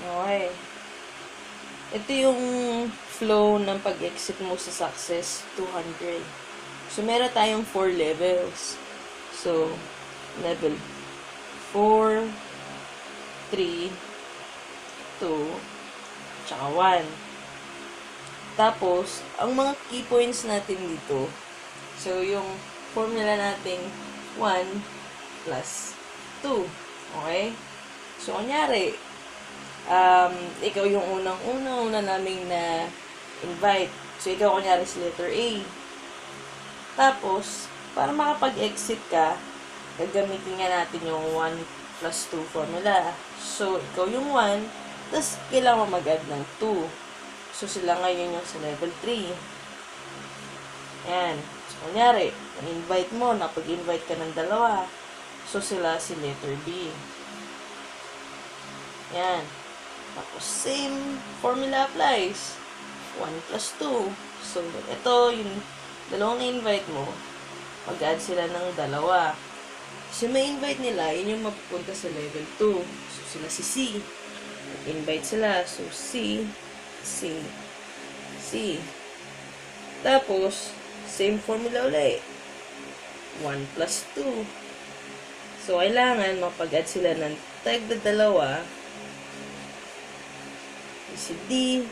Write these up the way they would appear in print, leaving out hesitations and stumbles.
Okay. Ito yung flow ng pag-exit mo sa success 200. So, meron tayong 4 levels. So, level 4, 3, 2, tsaka 1. Tapos, ang mga key points natin dito, so, yung formula nating 1 plus 2. Okay? So, kunyari, ikaw yung una naming na invite. So, ikaw kunyari si letter A. Tapos, para makapag-exit ka, gagamitin nga natin yung 1 plus 2 formula. So, ikaw yung 1, tapos kailangan mag-add ng 2. So, sila ngayon yung sa level 3. Ayan. So, kunyari, invite mo, napag-invite ka ng dalawa. So, sila si letter B. Ayan. Tapos, same formula applies. 1 plus 2. So, ito, yung dalawang na-invite mo, mag-add sila ng dalawa. So, may invite nila, yun yung mapupunta sa level 2. So, sila si C. Invite sila. So, C, C, C. Tapos, same formula ulit. 1 plus 2. So, kailangan mapag-add sila ng tagda dalawa. Si D,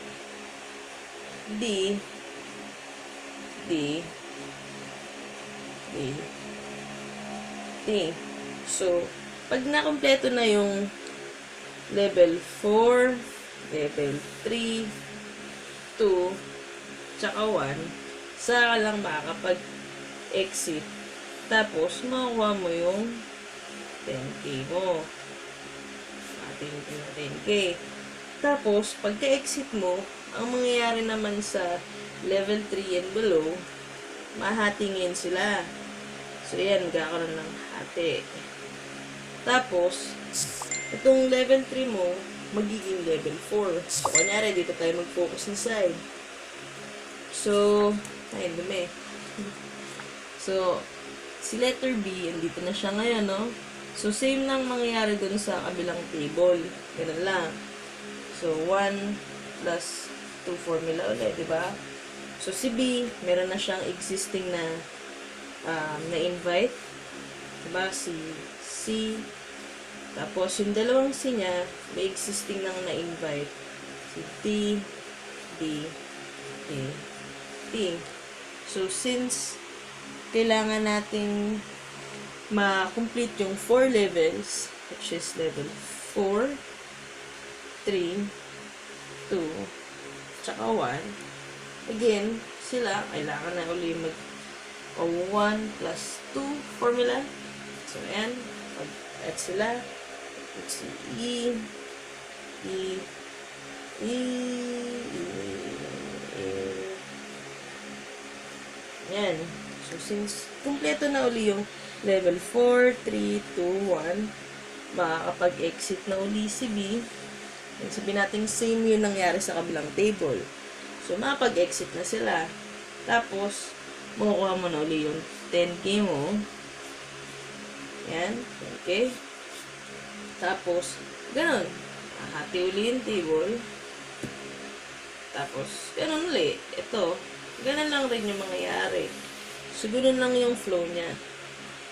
D, D, D, D. So, pag nakompleto na yung level 4, level 3, 2, tsaka 1, saka lang makakapag-exit. Tapos, makuha mo yung 10K mo. Atin yung 10K. Tapos, pagka-exit mo, ang mangyayari naman sa level 3 and below, mahatingin sila. So, yan, magkakaroon ng hati. Tapos, itong level 3 mo, magiging level 4. So, kunyari, dito tayo mag-focus ng side. So, ay, dumi. So, si letter B, andito na siya ngayon, no? So, same lang mangyayari dun sa kabilang table. Ganun lang. So, 1 plus 2 formula ulit, di ba? So, si B, meron na siyang existing na na-invite. Diba? Si C. Tapos, yung dalawang C niya, may existing nang na-invite. Si D, D, D, D. So, since kailangan nating ma-complete yung 4 levels, which is level 4, 3, 2, tsaka 1. Again, sila, kailangan na uli mag 1 plus 2 formula. So, ayan. Pag-add sila. It's E, E, E, E. Ayan. So, since kumpleto na uli yung level 4, 3, 2, 1, makakapag-exit na uli si B. And sabihin natin same yung nangyari sa kabilang table. So, makapag-exit na sila. Tapos, makukuha mo na uli yung 10K mo. Yan, 10K. Tapos, ganun. Hati uli yung table. Tapos, ganun uli. Ito, ganun lang rin yung mangyayari. So, ganun lang yung flow niya.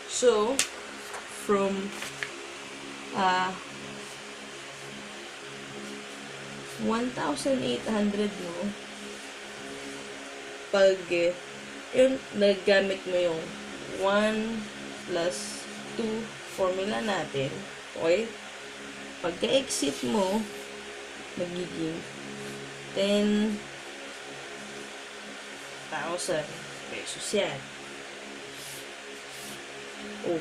So, from 1,800 mo, pag yun, naggamit mo yung 1 plus 2 formula natin, okay? Pagka-exit mo, magiging 10,000 pesos yan. Oh.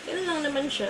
Ganun lang naman siya.